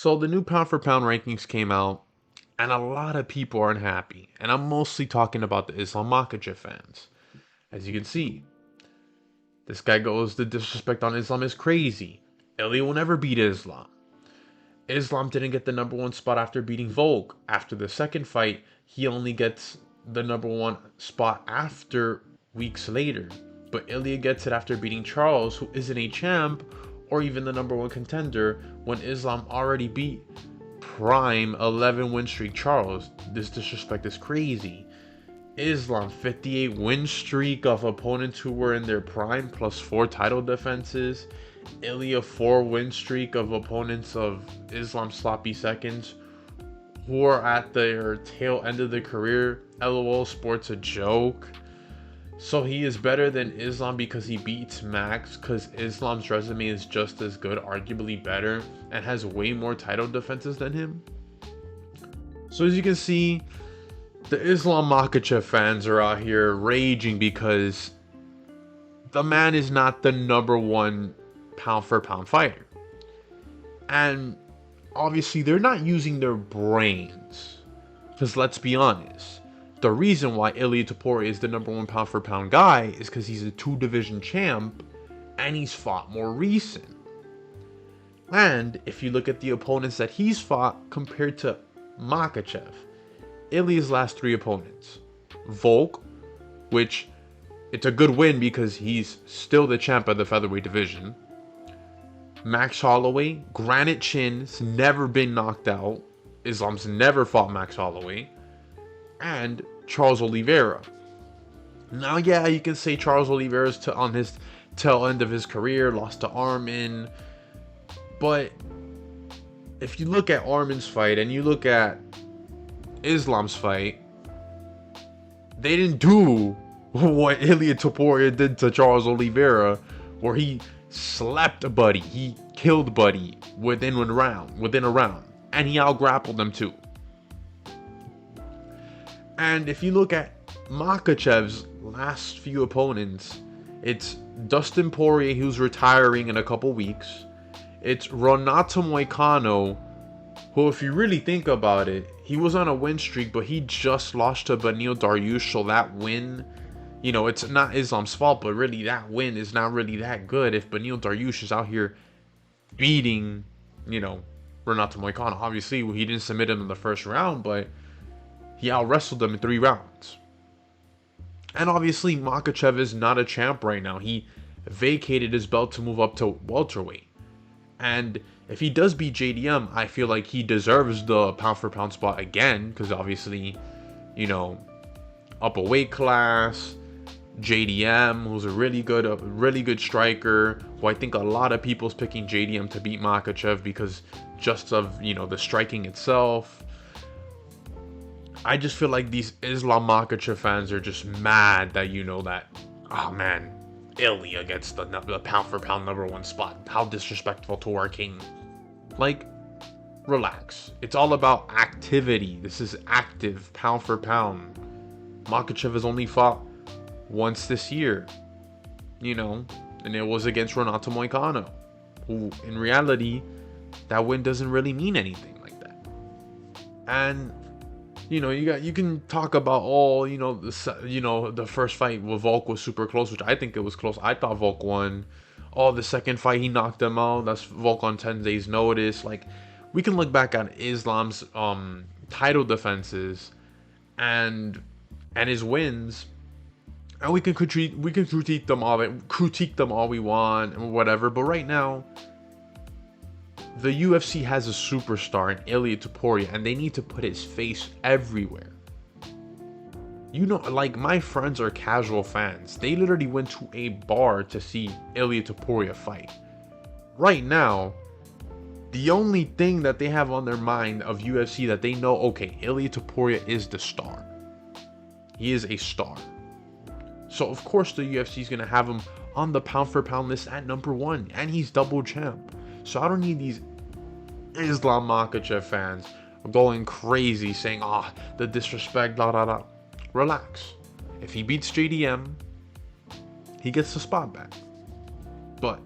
So the new pound for pound rankings came out, and a lot of people are unhappy. And I'm mostly talking about the Islam Makhachev fans. As you can see, this guy goes, the disrespect on Islam is crazy. Ilia will never beat Islam. Islam didn't get the number one spot after beating Volk. After the second fight, he only gets the number one spot after weeks later. But Ilia gets it after beating Charles, who isn't a champ or even the number one contender, when Islam already beat prime 11 win streak Charles. This disrespect is crazy. Islam 58 win streak of opponents who were in their prime plus 4 title defenses. Ilia 4 win streak of opponents of Islam sloppy seconds who are at their tail end of the career. LOL, sports a joke. So he is better than Islam because he beats Max, because Islam's resume is just as good, arguably better, and has way more title defenses than him. So as you can see, the Islam Makhachev fans are out here raging because the man is not the number one pound for pound fighter. And obviously they're not using their brains. Because let's be honest, the reason why Ilia Topuria is the number one pound for pound guy is because he's a 2-division champ and he's fought more recent. And if you look at the opponents that he's fought compared to Makhachev, Ilia's last 3 opponents: Volk, which it's a good win because he's still the champ of the featherweight division; Max Holloway, granite chin's never been knocked out, Islam's never fought Max Holloway; and Charles Oliveira. Now, yeah, you can say Charles Oliveira's on his tail end of his career, lost to Armin, but if you look at Armin's fight and you look at Islam's fight, they didn't do what Ilia Topuria did to Charles Oliveira, where he slapped Buddy, he killed Buddy within a round, and he out-grappled them too. And if you look at Makhachev's last few opponents, it's Dustin Poirier, who's retiring in a couple weeks. It's Renato Moicano, who, if you really think about it, he was on a win streak, but he just lost to Beneil Dariush, so that win, you know, it's not Islam's fault, but really that win is not really that good if Beneil Dariush is out here beating, you know, Renato Moicano. Obviously, he didn't submit him in the first round, but he out-wrestled him in 3 rounds. And obviously, Makhachev is not a champ right now. He vacated his belt to move up to welterweight. And if he does beat JDM, I feel like he deserves the pound for pound spot again, because obviously, you know, up a weight class, JDM, who's a really good striker, who I think a lot of people's picking JDM to beat Makhachev because just of, you know, the striking itself. I just feel like these Islam Makhachev fans are just mad that, you know, that, oh man, Ilia gets the pound for pound number 1 spot. How disrespectful to our king. Like, relax. It's all about activity. This is active, pound for pound. Makhachev has only fought once this year, you know, and it was against Renato Moicano, who in reality, that win doesn't really mean anything like that. And you know, you can talk about all, you know, the first fight with Volk was super close, which I think it was close. I thought Volk won. Oh, the second fight he knocked him out. That's Volk on 10 days notice. Like, we can look back at Islam's title defenses and his wins, and we can critique them all we want and whatever. But right now, the UFC has a superstar in Ilia Topuria, and they need to put his face everywhere. You know, like, my friends are casual fans. They literally went to a bar to see Ilia Topuria fight. Right now, the only thing that they have on their mind of UFC that they know, okay, Ilia Topuria is the star. He is a star. So, of course, the UFC is going to have him on the pound for pound list at number 1, and he's double champ. So I don't need these Islam Makhachev fans going crazy saying, oh, the disrespect, blah, blah, blah. Relax. If he beats JDM, he gets the spot back. But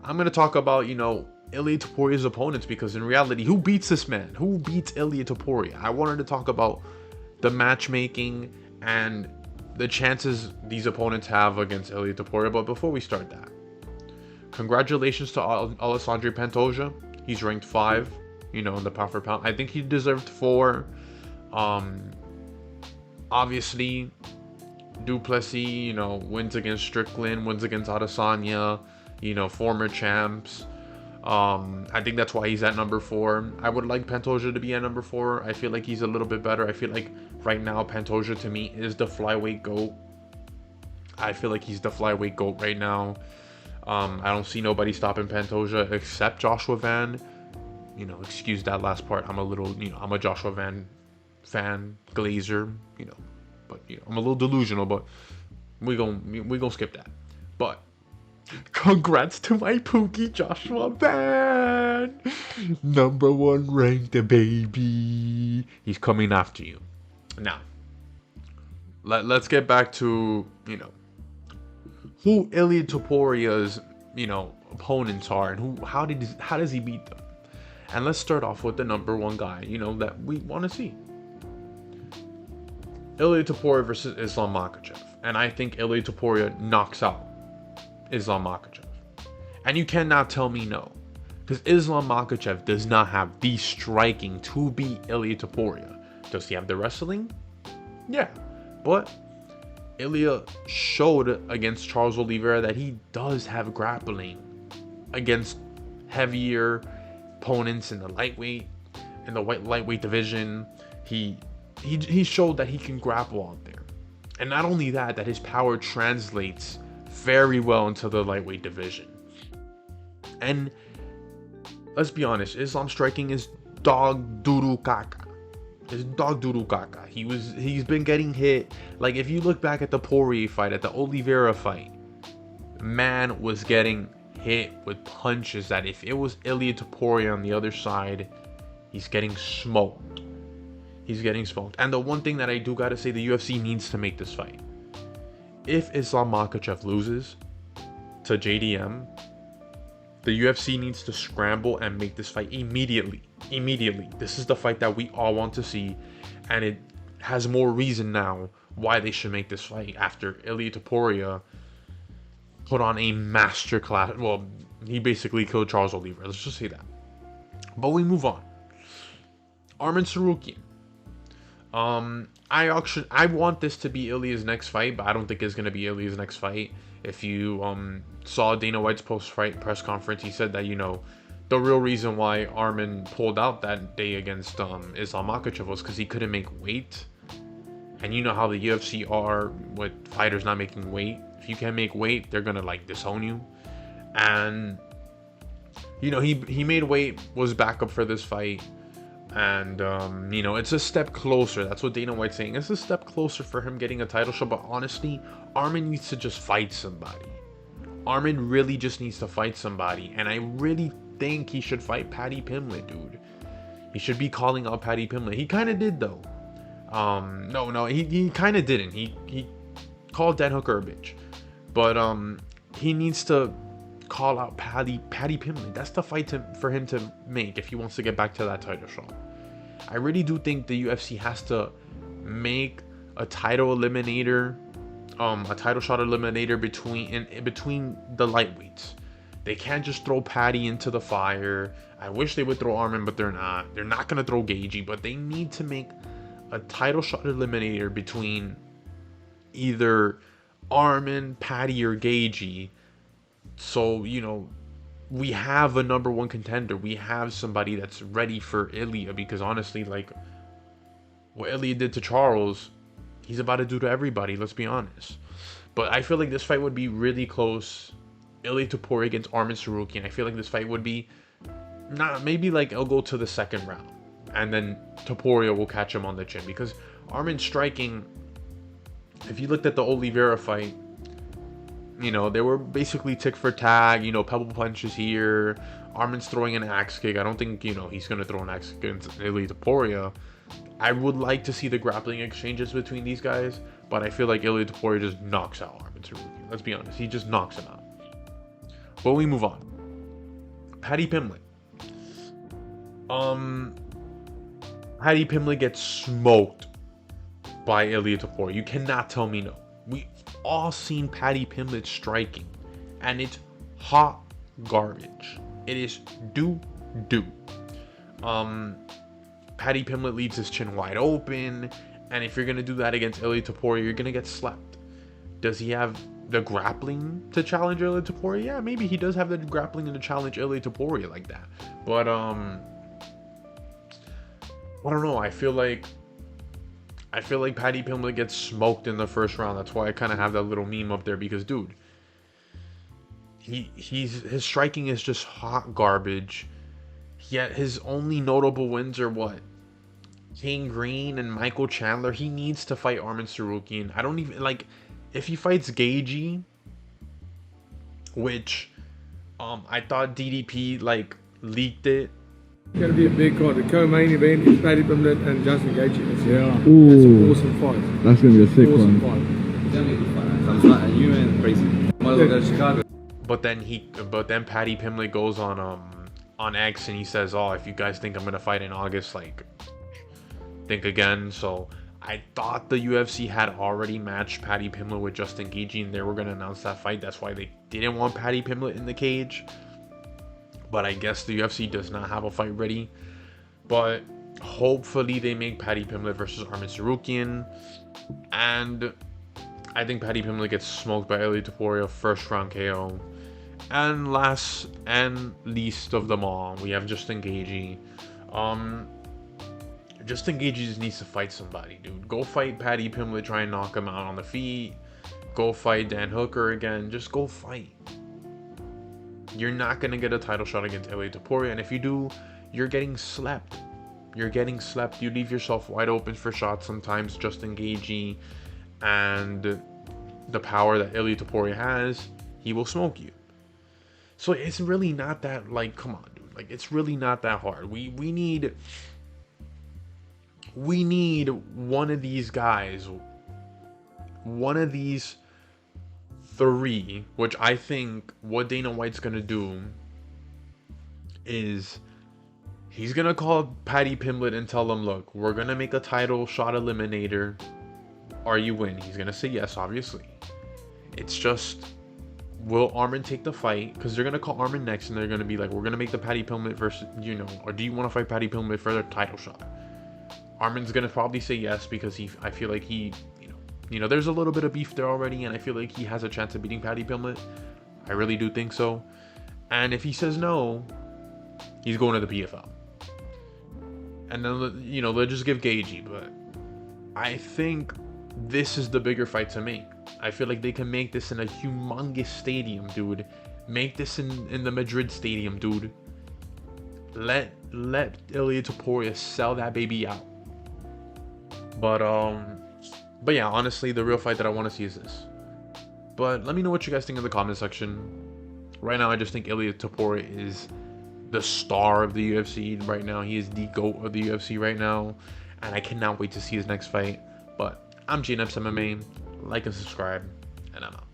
I'm going to talk about, you know, Ilia Topuria's opponents, because in reality, who beats this man? Who beats Ilia Topuria? I wanted to talk about the matchmaking and the chances these opponents have against Ilia Topuria, but before we start that, congratulations to Alessandro Pantoja. He's ranked 5, in the pound for pound. I think he deserved 4. Obviously, Duplessis, wins against Strickland, wins against Adesanya, former champs. I think that's why he's at number 4. I would like Pantoja to be at number 4. I feel like he's a little bit better. I feel like right now Pantoja to me is the flyweight GOAT. I feel like he's the flyweight GOAT right now. I don't see nobody stopping Pantoja except Joshua Van. Excuse that last part. I'm a Joshua Van fan, glazer, but I'm a little delusional, but we gonna skip that. But congrats to my Pookie Joshua Van, number 1 ranked, baby. He's coming after you. Now, let's get back to who Ilia Topuria's opponents are and how does he beat them. And let's start off with the number 1 guy that we want to see. Ilia Topuria versus Islam Makhachev. And I think Ilia Topuria knocks out Islam Makhachev. And you cannot tell me no. Because Islam Makhachev does not have the striking to beat Ilia Topuria. Does he have the wrestling? Yeah. But Ilia showed against Charles Oliveira that he does have grappling against heavier opponents in the lightweight division. He showed that he can grapple out there. And not only that his power translates very well into the lightweight division. And let's be honest, Islam striking is dog doodoo caca. It's dog doodoo caca. He's been getting hit. Like, if you look back at the Poirier fight, at the Oliveira fight, man was getting hit with punches that if it was Ilia Topuria on the other side, he's getting smoked. And the one thing that I do gotta say, the UFC needs to make this fight. If Islam Makhachev loses to JDM, the UFC needs to scramble and make this fight immediately. This is the fight that we all want to see, and it has more reason now why they should make this fight after Ilia Topuria put on a masterclass. Well, he basically killed Charles Oliveira. Let's just say that. But we move on. Arman Tsarukyan. I want this to be Ilia's next fight, but I don't think it's gonna be Ilia's next fight. If you saw Dana White's post-fight press conference, he said that the real reason why Arman pulled out that day against Islam Makhachev was because he couldn't make weight. And you know how the UFC are with fighters not making weight. If you can't make weight, they're gonna disown you. And he made weight, was backup for this fight. And it's a step closer. That's what Dana White's saying. It's a step closer for him getting a title shot. But honestly, Arman needs to just fight somebody. Arman really just needs to fight somebody. And I really think he should fight Paddy Pimblett, dude. He should be calling out Paddy Pimblett. He kind of did, though. No, he kind of didn't. He called Dan Hooker a bitch. But he needs to call out Paddy Pimblett. That's the fight for him to make if he wants to get back to that title shot. I really do think the UFC has to make a title eliminator, a title shot eliminator between the lightweights. They can't just throw Paddy into the fire. I wish they would throw Arman, but they're not. They're not gonna throw Gaethje, but they need to make a title shot eliminator between either Arman, Paddy, or Gaethje. So, we have a number 1 contender. We have somebody that's ready for Ilia, because honestly, what Ilia did to Charles, he's about to do to everybody, let's be honest. But I feel like this fight would be really close. Ilia Topuria against Arman Tsarukyan. I feel like this fight would be, maybe it'll go to the second round. And then Topuria will catch him on the chin. Because Arman striking, if you looked at the Oliveira fight, they were basically tick for tag, pebble punches here. Arman's throwing an axe kick. I don't think, he's going to throw an axe kick against Ilia Topuria. I would like to see the grappling exchanges between these guys, but I feel like Ilia Topuria just knocks out Arman Tsarukyan. Let's be honest. He just knocks him out. But we move on. Paddy Pimblett. Paddy Pimblett gets smoked by Ilia Topuria. You cannot tell me no. We've all seen Paddy Pimblett striking, and it's hot garbage. It is doo-doo. Paddy Pimblett leaves his chin wide open, and if you're going to do that against Ilia Topuria, you're going to get slept. Does he have the grappling to challenge Ilia Topuria? Yeah, maybe he does have the grappling to challenge Ilia Topuria like that. But, I don't know. I feel like Paddy Pimblett gets smoked in the first round. That's why I kind of have that little meme up there, because, dude, his striking is just hot garbage. Yet his only notable wins are what? King Green and Michael Chandler. He needs to fight Arman Tsarukyan. I don't even, like, if he fights Gagey, which I thought DDP like leaked it. It's going to be a big card. The co-main event is Paddy Pimblett and Justin Gaethje. That's an awesome fight. That's going to be a sick awesome one. Fight. It's going to be a good fight. I'm not, and you and crazy. Might as well go to Chicago. But then Paddy Pimblett goes on X and he says, "Oh, if you guys think I'm gonna fight in August, like, think again." So I thought the UFC had already matched Paddy Pimblett with Justin Gaethje, and they were gonna announce that fight. That's why they didn't want Paddy Pimblett in the cage. But I guess the UFC does not have a fight ready. But hopefully they make Paddy Pimblett versus Arman Tsarukyan, and I think Paddy Pimblett gets smoked by Ilia Topuria, first round KO. And last and least of them all, we have Justin Gaethje. Justin Gaethje just needs to fight somebody, dude. Go fight Paddy Pimblett, try and knock him out on the feet. Go fight Dan Hooker again. Just go fight. You're not going to get a title shot against Ilia Topuria, and if you do, you're getting slept. You're getting slept. You leave yourself wide open for shots sometimes. Justin Gaethje and the power that Ilia Topuria has, he will smoke you. So it's really not that, like, come on, dude. Like, it's really not that hard. We need one of these guys, one of these three, which I think what Dana White's gonna do is he's gonna call Paddy Pimblett and tell him, look, we're gonna make a title shot eliminator. Are you in? He's gonna say yes, obviously. It's just, will Arman take the fight? Because they're gonna call Arman next, and they're gonna be like, we're gonna make the Paddy Pimblett versus, or do you want to fight Paddy Pimblett for the title shot? Arman's gonna probably say yes, because I feel like he, there's a little bit of beef there already, and I feel like he has a chance of beating Paddy Pimblett. I really do think so. And if he says no, he's going to the PFL. And then, they'll just give Gaethje. But I think this is the bigger fight to make. I feel like they can make this in a humongous stadium, dude. Make this in the Madrid stadium, dude. Let Ilia Topuria sell that baby out. But yeah, honestly, the real fight that I want to see is this. But let me know what you guys think in the comment section. Right now, I just think Ilia Topuria is the star of the UFC right now. He is the GOAT of the UFC right now. And I cannot wait to see his next fight. But I'm GNFs MMA. Like and subscribe. And I'm out.